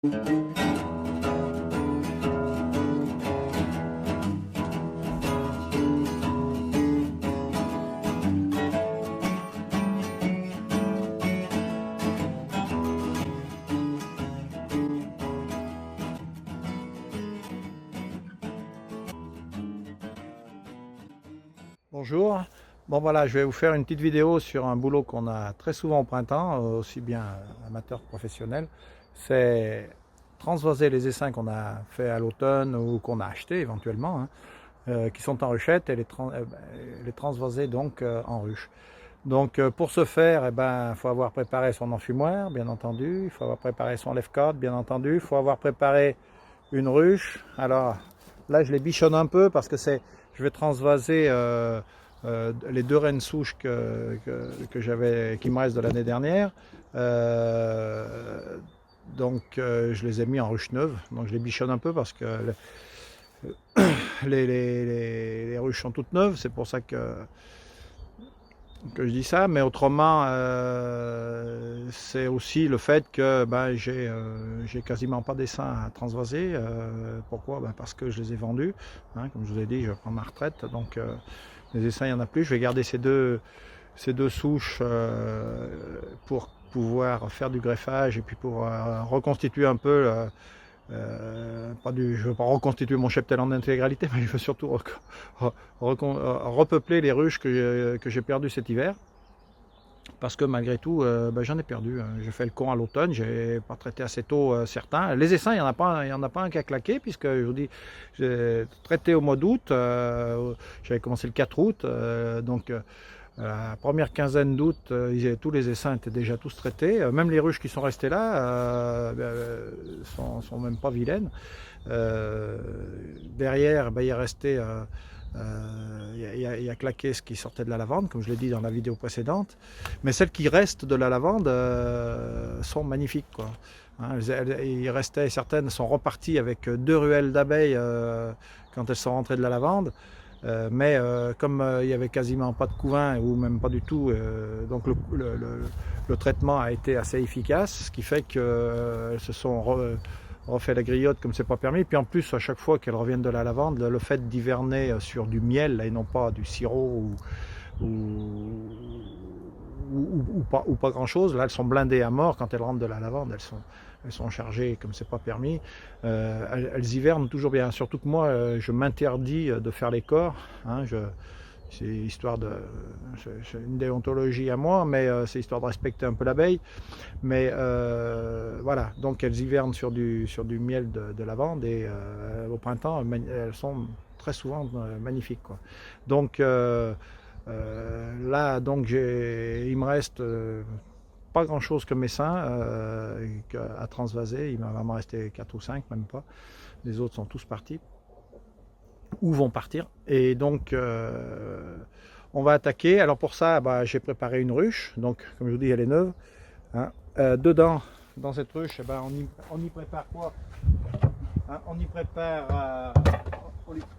Bonjour, bon voilà, je vais vous faire une petite vidéo sur un boulot qu'on a très souvent au printemps, aussi bien amateur que professionnel. C'est transvaser les essaims qu'on a fait à l'automne ou qu'on a acheté éventuellement, qui sont en ruchette, et les transvaser donc en ruche. Donc pour ce faire, il faut avoir préparé son enfumoir, bien entendu, il faut avoir préparé son lève-corde, bien entendu, il faut avoir préparé une ruche. Alors là je les bichonne un peu parce que je vais transvaser les deux rennes souches qui me restent de l'année dernière. Je les ai mis en ruche neuve, donc je les bichonne un peu parce que les ruches sont toutes neuves, c'est pour ça que je dis ça, mais autrement c'est aussi le fait que j'ai quasiment pas d'essaims à transvaser. Pourquoi? Parce que je les ai vendus, comme je vous ai dit, je prends ma retraite, donc les essaims il n'y en a plus. Je vais garder ces deux souches pour pouvoir faire du greffage et puis pour reconstituer un peu je ne veux pas reconstituer mon cheptel en intégralité, mais je veux surtout repeupler les ruches que j'ai perdues cet hiver. Parce que malgré tout, j'en ai perdu. J'ai fait le con à l'automne, j'ai pas traité assez tôt certains. Les essaims, il n'y en a pas un qui a claqué, puisque je vous dis, j'ai traité au mois d'août. J'avais commencé le 4 août, la première quinzaine d'août, tous les essaims étaient déjà tous traités. Même les ruches qui sont restées là sont même pas vilaines. Derrière, il est resté, il y a claqué ce qui sortait de la lavande, comme je l'ai dit dans la vidéo précédente. Mais celles qui restent de la lavande sont magnifiques, quoi. Il restait, certaines sont reparties avec 2 ruelles d'abeilles quand elles sont rentrées de la lavande. Comme il n'y avait quasiment pas de couvain ou même pas du tout, donc le traitement a été assez efficace, ce qui fait qu'elles se sont refait la griotte comme c'est pas permis. Puis en plus, à chaque fois qu'elles reviennent de la lavande, le fait d'hiverner sur du miel et non pas du sirop ou pas grand chose, là elles sont blindées à mort. Quand elles rentrent de la lavande, elles sont chargées comme c'est pas permis. Elles hivernent toujours bien, surtout que moi je m'interdis de faire les corps, c'est histoire de, c'est une déontologie à moi, mais c'est histoire de respecter un peu l'abeille. Mais voilà, donc elles hivernent sur du miel de lavande, et au printemps elles sont très souvent magnifiques, quoi. Donc là, donc il me reste pas grand chose que mes seins à transvaser. Il va m'en rester 4 ou 5, même pas. Les autres sont tous partis ou vont partir, et donc on va attaquer. Alors pour ça, j'ai préparé une ruche, donc comme je vous dis, elle est neuve, dedans, dans cette ruche, on y prépare quoi? On y prépare,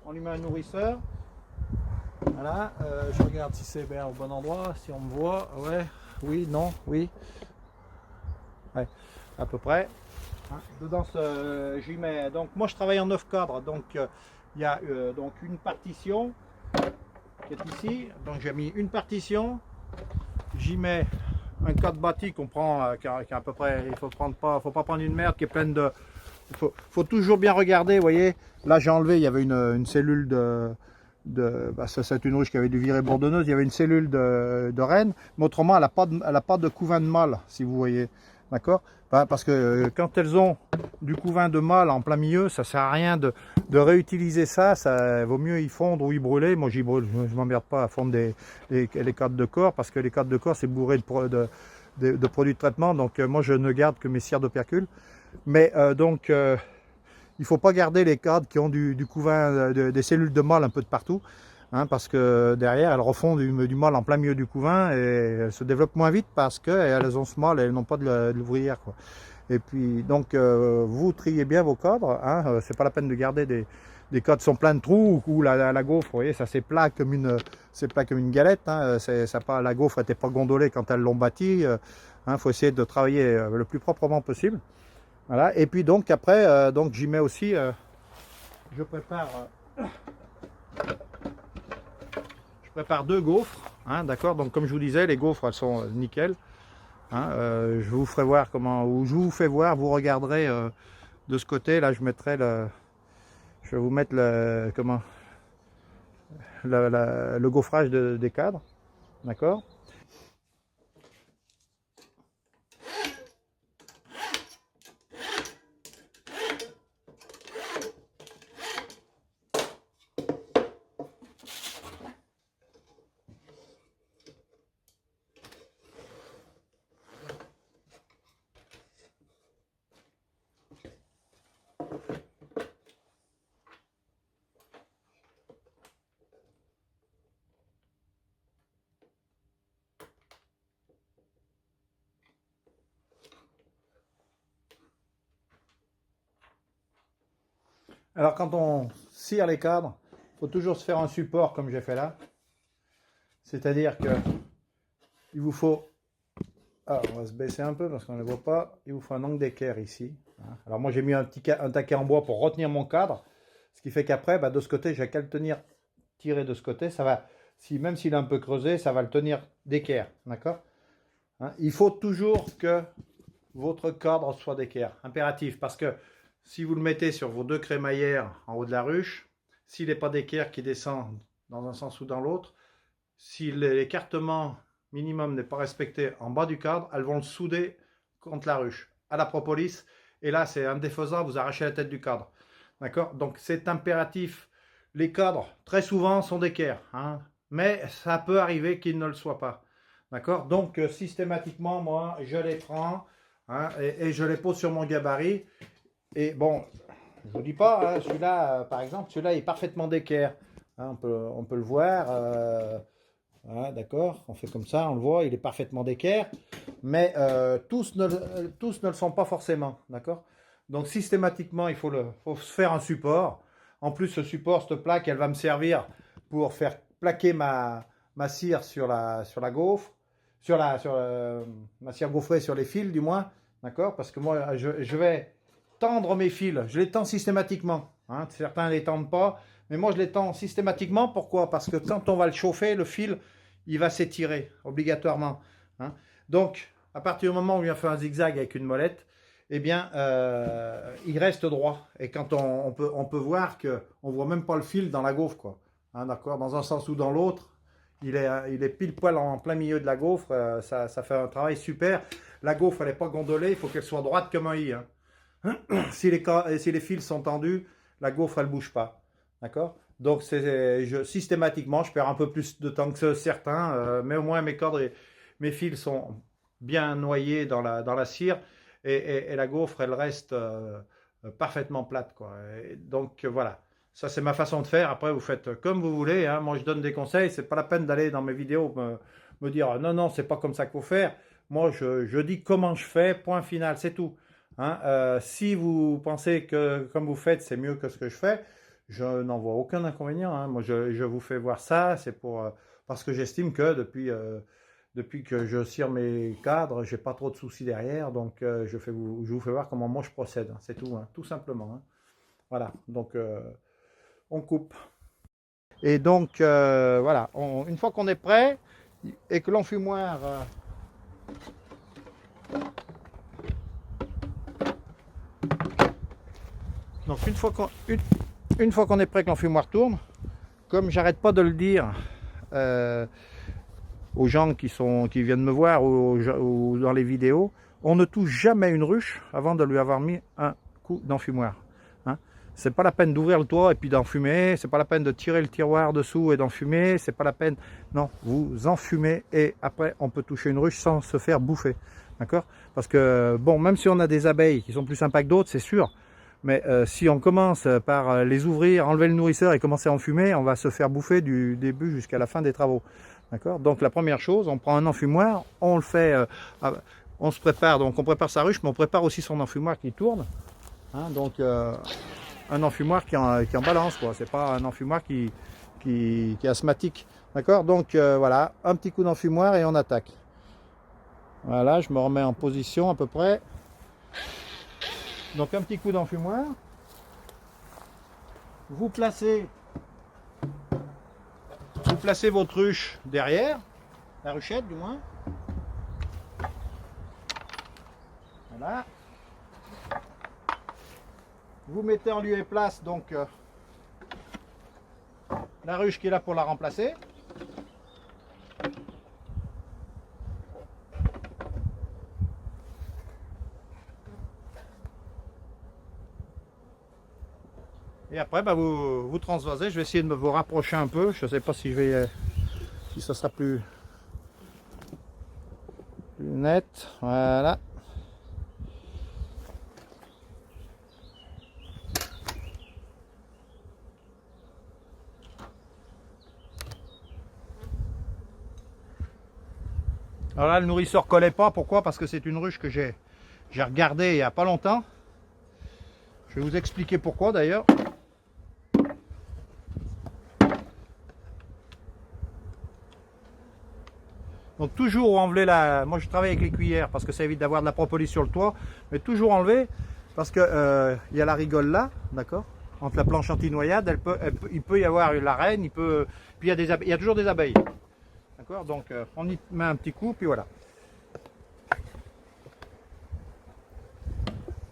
on lui met un nourrisseur. Voilà, je regarde si c'est bien au bon endroit, si on me voit. Ouais, oui, non, oui, ouais, à peu près. Dedans, j'y mets, donc moi je travaille en 9 cadres, donc il y a donc une partition qui est ici, donc j'ai mis une partition, j'y mets un cadre bâti qu'on prend, qui est à peu près, faut pas prendre une merde qui est pleine de, faut toujours bien regarder, vous voyez, là j'ai enlevé, il y avait une cellule ça c'est une ruche qui avait du virée bourdonneuse, il y avait une cellule de reine, mais autrement elle n'a pas de couvain de mâle, si vous voyez, d'accord, parce que quand elles ont du couvain de mâle en plein milieu, ça sert à rien de réutiliser ça vaut mieux y fondre ou y brûler. Moi j'y brûle, je m'emmerde pas à fondre les cadres de corps, parce que les cadres de corps c'est bourré de produits de traitement, donc moi je ne garde que mes cires d'opercule. Mais il ne faut pas garder les cadres qui ont du couvain, des cellules de mâle un peu de partout, parce que derrière elles refont du mâle en plein milieu du couvain, et elles se développent moins vite parce qu'elles ont ce mâle et elles n'ont pas de l'ouvrière, quoi. Et puis donc vous triez bien vos cadres, c'est pas la peine de garder des cadres qui sont pleins de trous, ou la gaufre, vous voyez, ça c'est plat comme une galette, la gaufre n'était pas gondolée quand elles l'ont bâti. Faut essayer de travailler le plus proprement possible. Voilà, et puis donc après, donc j'y mets aussi, je prépare deux gaufres, hein, d'accord. Donc comme je vous disais, les gaufres elles sont nickel. Hein, je vous ferai voir comment, ou je vous fais voir, vous regarderez de ce côté. Là, je mettrai je vais vous mettre le gaufrage des cadres, d'accord. Alors quand on cire les cadres, il faut toujours se faire un support comme j'ai fait là. C'est-à-dire que il vous faut, alors on va se baisser un peu parce qu'on ne le voit pas, il vous faut un angle d'équerre ici. Alors moi j'ai mis un taquet en bois pour retenir mon cadre, ce qui fait qu'après, de ce côté, j'ai qu'à le tenir, tirer de ce côté, ça va, même s'il est un peu creusé, ça va le tenir d'équerre, d'accord. Il faut toujours que votre cadre soit d'équerre, impératif, parce que si vous le mettez sur vos deux crémaillères en haut de la ruche, s'il n'est pas d'équerre qui descend dans un sens ou dans l'autre, si l'écartement minimum n'est pas respecté en bas du cadre, elles vont le souder contre la ruche, à la propolis, et là c'est un défaisant, vous arrachez la tête du cadre. D'accord. Donc c'est impératif. Les cadres, très souvent, sont d'équerre, hein, mais ça peut arriver qu'ils ne le soient pas. D'accord. Donc systématiquement, moi, je les prends, hein, et je les pose sur mon gabarit. Et bon, je ne vous dis pas, hein, celui-là, par exemple, celui-là est parfaitement d'équerre. Hein, on peut le voir. Voilà, d'accord, on fait comme ça, on le voit, il est parfaitement d'équerre, mais tous ne le sont pas forcément, d'accord. Donc systématiquement, il faut se faire un support. En plus, ce support, cette plaque, elle va me servir pour faire plaquer ma cire sur la gaufre, ma cire gaufrée sur les fils du moins, d'accord, parce que moi, je vais tendre mes fils, je les tends systématiquement, hein. Certains ne les tendent pas, mais moi je les tends systématiquement. Pourquoi? Parce que quand on va le chauffer, le fil, il va s'étirer obligatoirement, hein. Donc, à partir du moment où il a fait un zigzag avec une molette, eh bien, il reste droit. Et quand on peut voir qu'on ne voit même pas le fil dans la gaufre, quoi. Hein, d'accord, dans un sens ou dans l'autre, il est pile poil en plein milieu de la gaufre. Ça fait un travail super. La gaufre, elle n'est pas gondolée, il faut qu'elle soit droite comme un i, hein. Si les fils sont tendus, la gaufre, elle ne bouge pas. D'accord. Donc, systématiquement, je perds un peu plus de temps que certains, mais au moins mes fils sont bien noyés dans la cire, et la gaufre, elle reste parfaitement plate, quoi. Et donc, voilà. Ça, c'est ma façon de faire. Après, vous faites comme vous voulez, hein. Moi, je donne des conseils. C'est pas la peine d'aller dans mes vidéos me dire non, non, c'est pas comme ça qu'il faut faire. Moi, je dis comment je fais, point final, c'est tout. Hein, si vous pensez que comme vous faites, c'est mieux que ce que je fais, je n'en vois aucun inconvénient, hein. Moi, je vous fais voir ça, c'est parce que j'estime que depuis que je cire mes cadres, j'ai pas trop de soucis derrière, donc je vous fais voir comment moi je procède, hein. C'est tout, hein, tout simplement, hein. Voilà, donc on coupe. Et donc voilà, une fois qu'on est prêt et que l'enfumoir donc une fois qu'on est prêt, que l'enfumoir tourne, comme j'arrête pas de le dire aux gens qui viennent me voir ou dans les vidéos, on ne touche jamais une ruche avant de lui avoir mis un coup d'enfumoir, hein. C'est pas la peine d'ouvrir le toit et puis d'enfumer, c'est pas la peine de tirer le tiroir dessous et d'enfumer, c'est pas la peine, non, vous enfumez et après on peut toucher une ruche sans se faire bouffer, d'accord. Parce que bon, même si on a des abeilles qui sont plus sympas que d'autres, c'est sûr, mais si on commence par les ouvrir, enlever le nourrisseur et commencer à enfumer, on va se faire bouffer du début jusqu'à la fin des travaux. D'accord. Donc la première chose, on prend un enfumoir, on le fait, on se prépare, donc on prépare sa ruche, mais on prépare aussi son enfumoir qui tourne. Hein, donc un enfumoir qui en balance, quoi. C'est pas un enfumoir qui est asthmatique. D'accord. Donc voilà, un petit coup d'enfumoir et on attaque. Voilà, je me remets en position à peu près. Donc un petit coup d'enfumoir. Vous placez votre ruche derrière, la ruchette du moins. Voilà. Vous mettez en lieu et place donc la ruche qui est là pour la remplacer. Et après, bah, vous transvasez. Je vais essayer de me vous rapprocher un peu. Je ne sais pas si si ça sera plus net. Voilà. Alors là, le nourrisseur collait pas. Pourquoi? Parce que c'est une ruche que j'ai regardée il n'y a pas longtemps. Je vais vous expliquer pourquoi d'ailleurs. Donc toujours enlever la... Moi je travaille avec les cuillères parce que ça évite d'avoir de la propolis sur le toit. Mais toujours enlever parce que il y a la rigole là, d'accord? Entre la planche anti-noyade, il peut y avoir la reine, puis il y a toujours des abeilles. D'accord? Donc on y met un petit coup, puis voilà.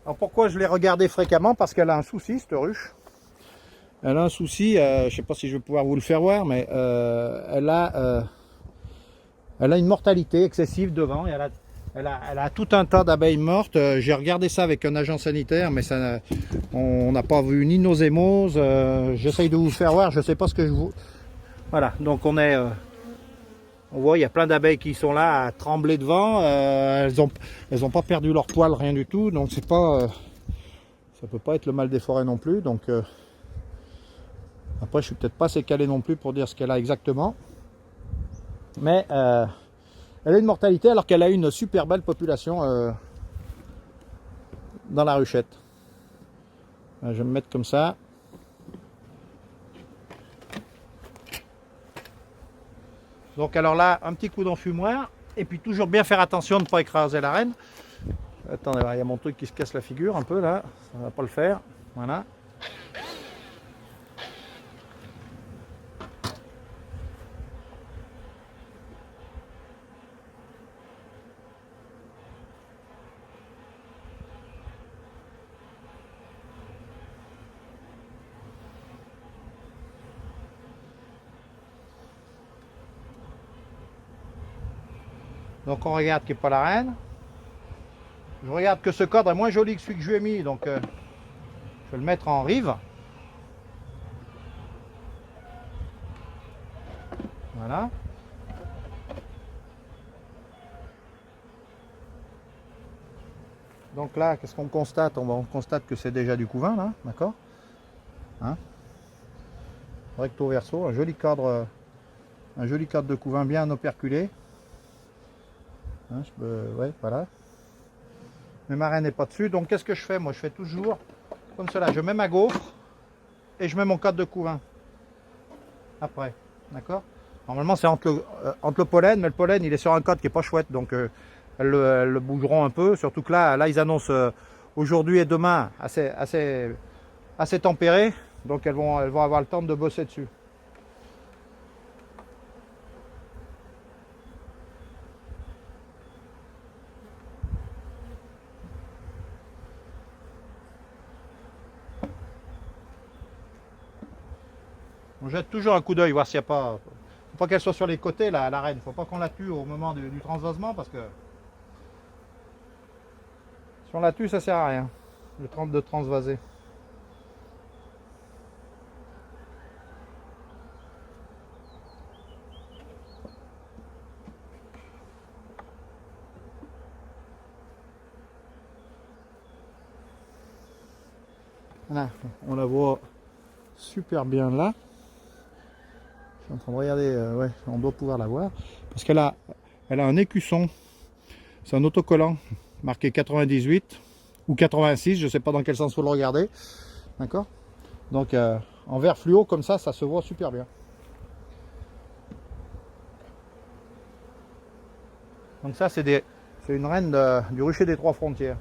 Alors pourquoi je l'ai regardée fréquemment? Parce qu'elle a un souci, cette ruche. Elle a un souci, je ne sais pas si je vais pouvoir vous le faire voir, mais elle a une mortalité excessive devant. Et elle a tout un tas d'abeilles mortes. J'ai regardé ça avec un agent sanitaire, mais ça, on n'a pas vu ni nosémose. J'essaye de vous faire voir, je ne sais pas ce que je vous... Voilà, donc on voit, il y a plein d'abeilles qui sont là à trembler devant. Elles ont pas perdu leur poil, rien du tout. Donc c'est pas... ça peut pas être le mal des forêts non plus. Donc après, je suis peut-être pas assez calé non plus pour dire ce qu'elle a exactement. Mais elle a une mortalité alors qu'elle a une super belle population dans la ruchette. Je vais me mettre comme ça. Donc alors là, un petit coup d'enfumoir. Et puis toujours bien faire attention de ne pas écraser la reine. Attendez, il y a mon truc qui se casse la figure un peu là. Ça ne va pas le faire. Voilà. Donc on regarde qu'il n'y a pas la reine. Je regarde que ce cadre est moins joli que celui que je lui ai mis. Donc je vais le mettre en rive. Voilà. Donc là, qu'est-ce qu'on constate? On constate que c'est déjà du couvain là, d'accord, hein? Recto verso, un joli cadre de couvain bien operculé. Hein, ouais, voilà. Mais ma reine n'est pas dessus, donc qu'est-ce que je fais? Moi, je fais toujours comme cela. Je mets ma gaufre et je mets mon cadre de couvain. Après, d'accord? Normalement, c'est entre le pollen, mais le pollen, il est sur un cadre qui est pas chouette, donc elles le bougeront un peu. Surtout que là ils annoncent aujourd'hui et demain assez tempéré, donc elles vont avoir le temps de bosser dessus. On jette toujours un coup d'œil, voir s'il n'y a pas... Faut pas qu'elle soit sur les côtés, la reine. Faut pas qu'on la tue au moment du transvasement, parce que... Si on la tue, ça sert à rien, de transvaser. Voilà, on la voit super bien là. Je suis en train de regarder, ouais, on doit pouvoir la voir. Parce qu'elle a un écusson. C'est un autocollant marqué 98 ou 86, je ne sais pas dans quel sens il faut le regarder. D'accord? Donc en vert fluo comme ça se voit super bien. Donc ça c'est une reine du rucher des Trois Frontières.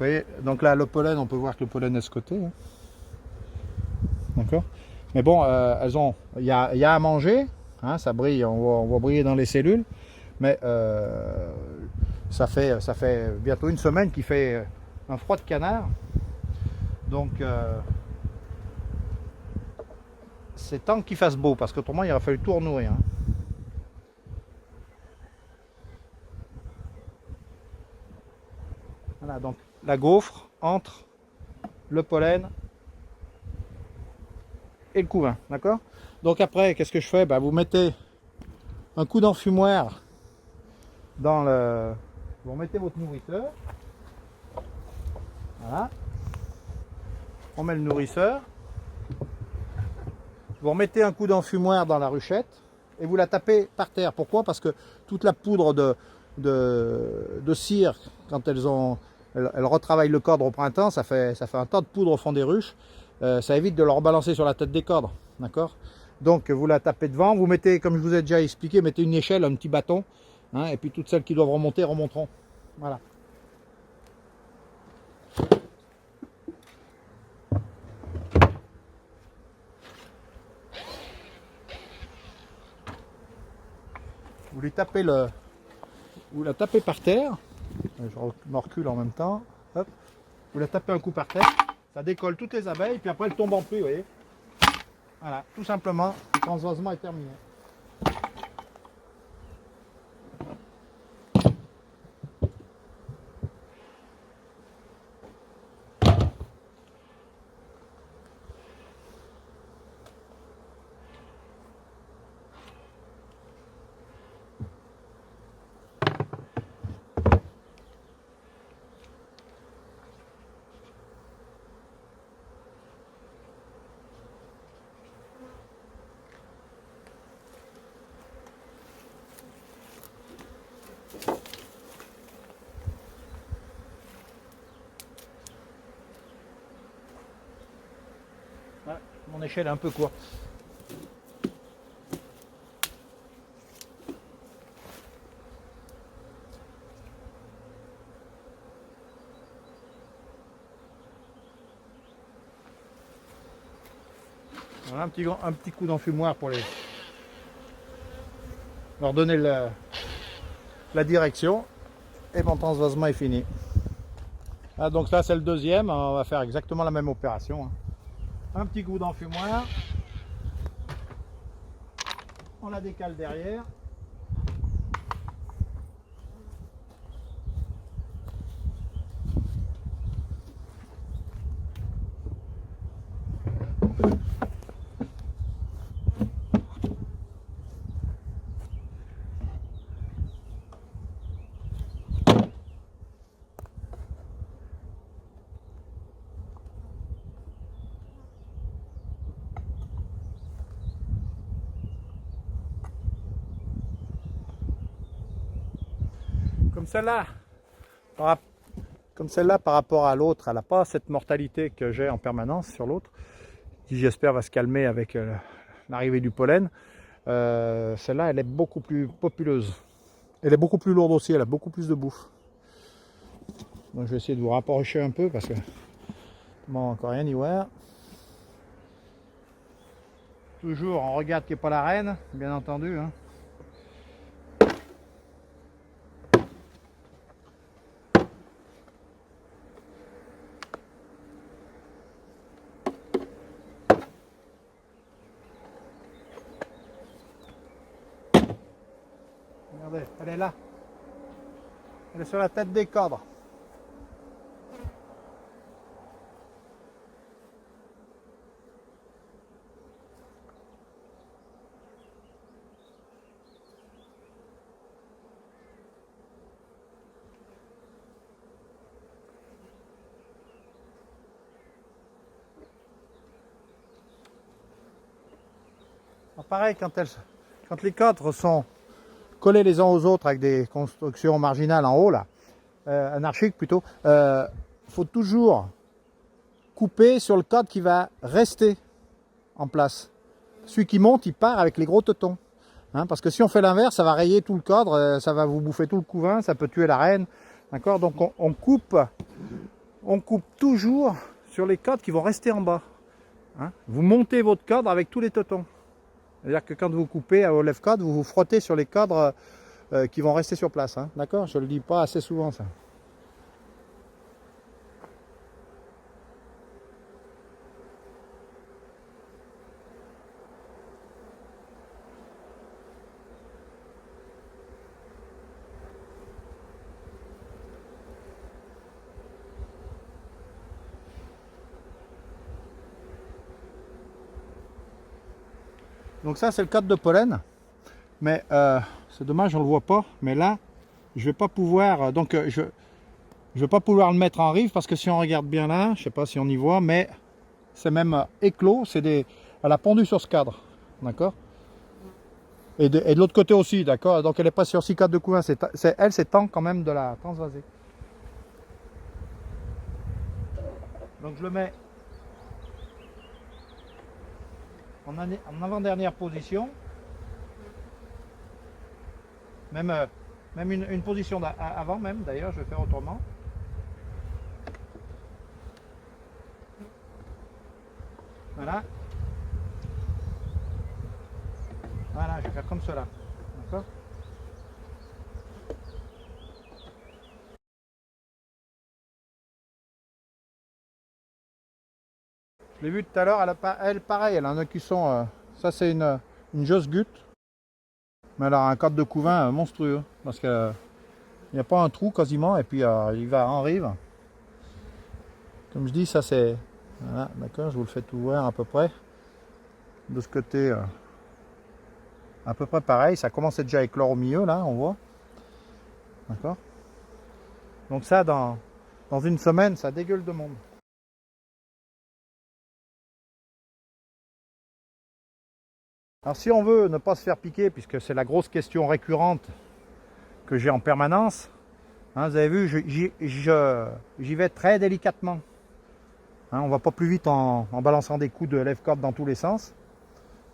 voyez, donc là le pollen, on peut voir que le pollen est de ce côté. Hein. D'accord. Mais bon, elles ont, il y a à manger, hein, ça brille, on voit briller dans les cellules, mais ça fait bientôt une semaine qu'il fait un froid de canard. Donc c'est temps qu'il fasse beau, parce qu'autrement il aurait fallu tout renouer. Hein. Voilà, donc la gaufre entre le pollen et le couvain, d'accord. Donc après, qu'est-ce que je fais? Vous mettez un coup d'enfumoir dans le... Vous remettez votre nourrisseur. Voilà. On met le nourrisseur. Vous remettez un coup d'enfumoir dans la ruchette et vous la tapez par terre. Pourquoi? Parce que toute la poudre de cire, quand elles retravaillent le cordre au printemps, ça fait un tas de poudre au fond des ruches. Ça évite de leur balancer sur la tête des cordres. D'accord? Donc vous la tapez devant, vous mettez, comme je vous ai déjà expliqué, mettez une échelle, un petit bâton, hein, et puis toutes celles qui doivent remonter remonteront. Voilà. Vous lui tapez vous la tapez par terre. Je me recule en même temps. Hop. Vous la tapez un coup par terre. Ça décolle toutes les abeilles, puis après elle tombe en pluie, vous voyez. Voilà, tout simplement, le transvasement est terminé. Voilà, mon échelle est un peu courte. Voilà, un petit coup d'enfumoir pour leur donner la direction. Et mon transvasement est fini. Ah, donc là c'est le deuxième, on va faire exactement la même opération. Hein. Un petit coup d'enfumoir. On la décale derrière. Comme celle-là par rapport à l'autre, elle n'a pas cette mortalité que j'ai en permanence sur l'autre, qui j'espère va se calmer avec l'arrivée du pollen. Celle-là, elle est beaucoup plus populeuse. Elle est beaucoup plus lourde aussi, elle a beaucoup plus de bouffe. Donc je vais essayer de vous rapprocher un peu parce que bon, encore rien y voir. Toujours on regarde qu'il n'y ait pas la reine, bien entendu. Hein. Regardez, elle est là. Elle est sur la tête des cordres. Alors pareil, quand les cadres sont collés les uns aux autres avec des constructions marginales en haut, là, anarchiques plutôt, faut toujours couper sur le cadre qui va rester en place. Celui qui monte, il part avec les gros tetons. Hein, parce que si on fait l'inverse, ça va rayer tout le cadre, ça va vous bouffer tout le couvain, ça peut tuer la reine. D'accord. Donc on coupe on coupe toujours sur les cadres qui vont rester en bas. Hein. Vous montez votre cadre avec tous les totons. C'est-à-dire que quand vous coupez au lève cadre, vous vous frottez sur les cadres qui vont rester sur place. Hein. D'accord? Je ne le dis pas assez souvent ça. Donc ça c'est le cadre de pollen, mais c'est dommage on le voit pas, mais là je vais pas pouvoir, je vais pas pouvoir le mettre en rive parce que si on regarde bien là, je sais pas si on y voit, mais c'est même éclos, elle a pondu sur ce cadre, d'accord, et de l'autre côté aussi, d'accord, donc elle est pas sur 6 cadres de couvain, elle c'est temps quand même de la transvaser. Donc je le mets en avant-dernière position, même une position avant même, d'ailleurs je vais faire autrement. Voilà. Voilà, je vais faire comme cela. D'accord? Je l'ai vu tout à l'heure, elle pareil, elle a un écusson, ça c'est une Joss Gut, mais elle a un cadre de couvain monstrueux, parce qu'il n'y a pas un trou quasiment, et puis il va en rive. Comme je dis, ça c'est, voilà, d'accord, je vous le fais tout voir à peu près. De ce côté, à peu près pareil, ça commence déjà à éclore au milieu, là, on voit. D'accord? Donc ça, dans une semaine, ça dégueule de monde. Alors si on veut ne pas se faire piquer, puisque c'est la grosse question récurrente que j'ai en permanence, hein, vous avez vu, j'y vais très délicatement. Hein, on ne va pas plus vite en balançant des coups de lève-corde dans tous les sens.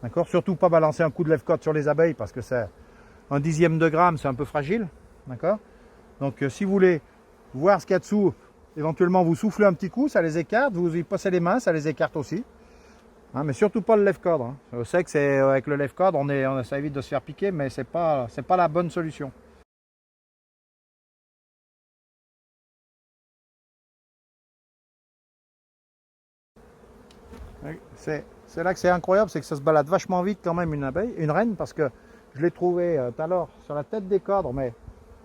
D'accord? Surtout pas balancer un coup de lève-corde sur les abeilles parce que c'est un dixième de gramme, c'est un peu fragile. D'accord? Donc si vous voulez voir ce qu'il y a dessous, éventuellement vous soufflez un petit coup, ça les écarte, vous y passez les mains, ça les écarte aussi. Hein, mais surtout pas le lève-corde. Hein. Je sais que c'est avec le lève-corde, ça évite de se faire piquer, mais c'est pas la bonne solution. C'est là que c'est incroyable, c'est que ça se balade vachement vite quand même une reine, parce que je l'ai trouvé tout à l'heure sur la tête des cadres, mais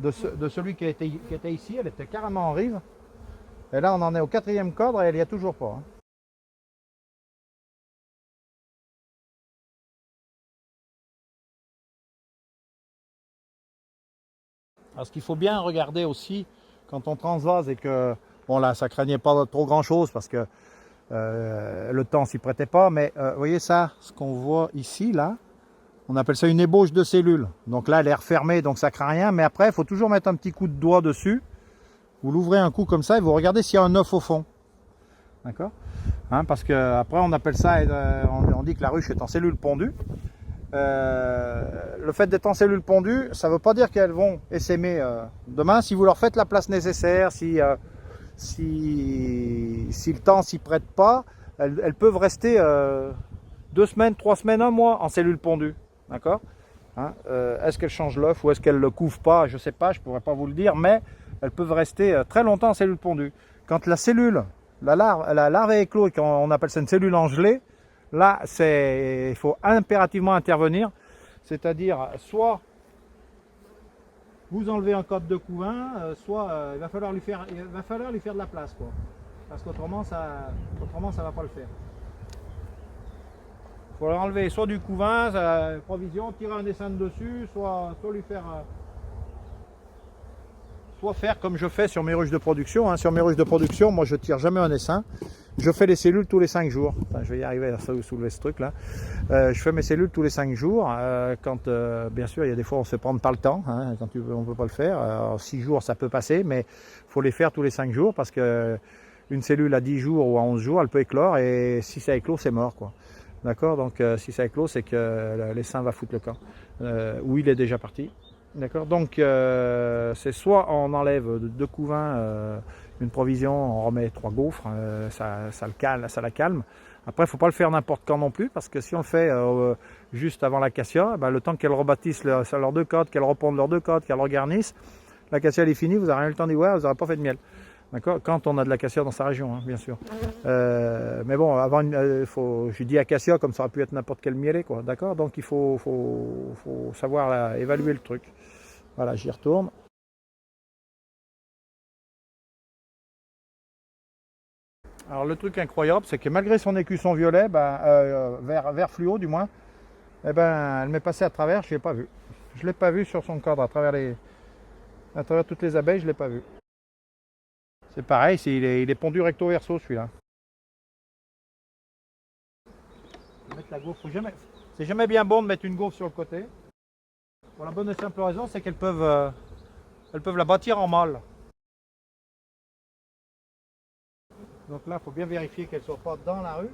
de celui qui était ici, elle était carrément en rive. Et là on en est au 4e cadre et elle n'y a toujours pas. Hein. Alors ce qu'il faut bien regarder aussi quand on transvase et que, bon là ça craignait pas trop grand chose parce que le temps s'y prêtait pas, mais vous voyez ça, ce qu'on voit ici là, on appelle ça une ébauche de cellules. Donc là elle est refermée donc ça craint rien, mais après il faut toujours mettre un petit coup de doigt dessus. Vous l'ouvrez un coup comme ça et vous regardez s'il y a un œuf au fond. D'accord, hein, parce que après on appelle ça, on dit que la ruche est en cellules pondues. Le fait d'être en cellules pondues, ça ne veut pas dire qu'elles vont essaimer demain. Si vous leur faites la place nécessaire, si le temps s'y prête pas, elles peuvent rester 2 semaines, 3 semaines, 1 mois en cellules pondues. D'accord, hein, est-ce qu'elles changent l'œuf ou est-ce qu'elles ne le couvrent pas? Je ne sais pas, je ne pourrais pas vous le dire, mais elles peuvent rester très longtemps en cellules pondues. Quand la larve est éclose, quand on appelle ça une cellule en gelée, là, il faut impérativement intervenir, c'est-à-dire soit vous enlevez un cadre de couvain, soit il va falloir lui faire de la place, quoi. Parce qu'autrement, ça va pas le faire. Il faut enlever soit du couvain, provision, tirer un dessin dessus, soit lui faire... soit faire comme je fais sur mes ruches de production. Hein. Sur mes ruches de production, moi je tire jamais un essaim. Je fais les cellules tous les 5 jours. Enfin, je vais y arriver à soulever ce truc là. Je fais mes cellules tous les 5 jours. Quand, bien sûr, il y a des fois on ne se prend pas le temps. Hein, quand on ne peut pas le faire. Alors, 6 jours ça peut passer, mais il faut les faire tous les 5 jours parce que une cellule à 10 jours ou à 11 jours, elle peut éclore et si ça éclot, c'est mort, quoi. D'accord? Donc si ça éclot, c'est que l'essaim va foutre le camp. Ou il est déjà parti. D'accord, donc c'est soit on enlève de couvain une provision, on remet 3 gaufres, ça la calme. Après, il ne faut pas le faire n'importe quand non plus, parce que si on le fait juste avant l'acacia, le temps qu'elle rebâtisse leurs 2 côtes, qu'elle repondent leurs 2 côtes, qu'elle regarnisse, l'acacia elle est finie, vous n'aurez rien eu le temps d'y voir, vous n'aurez pas fait de miel. D'accord, quand on a de l'acacia dans sa région, hein, bien sûr. Mais bon, avant, je dis acacia comme ça aurait pu être n'importe quel mielé, quoi. D'accord, donc il faut savoir évaluer le truc. Voilà, j'y retourne. Alors le truc incroyable, c'est que malgré son écusson violet, vert fluo du moins, elle m'est passée à travers, je ne l'ai pas vu. Je ne l'ai pas vu sur son cadre, à travers toutes les abeilles, je ne l'ai pas vu. C'est pareil, il est pondu recto verso celui-là. Mettre la gaufre, c'est jamais bien bon de mettre une gaufre sur le côté. Pour la bonne et simple raison, c'est qu'elles peuvent la bâtir en mâle. Donc là, il faut bien vérifier qu'elle ne soit pas dans la ruche.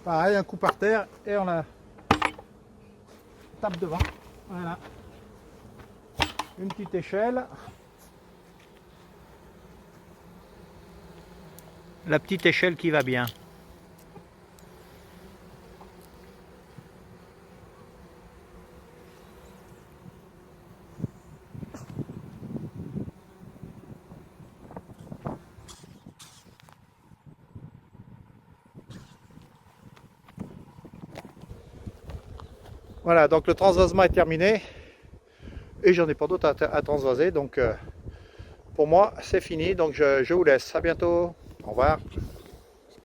Pareil, un coup par terre et on la tape devant. Voilà. Une petite échelle. La petite échelle qui va bien. Voilà, donc le transvasement est terminé et j'en ai pas d'autres à transvaser, donc pour moi c'est fini, donc je vous laisse, à bientôt, au revoir.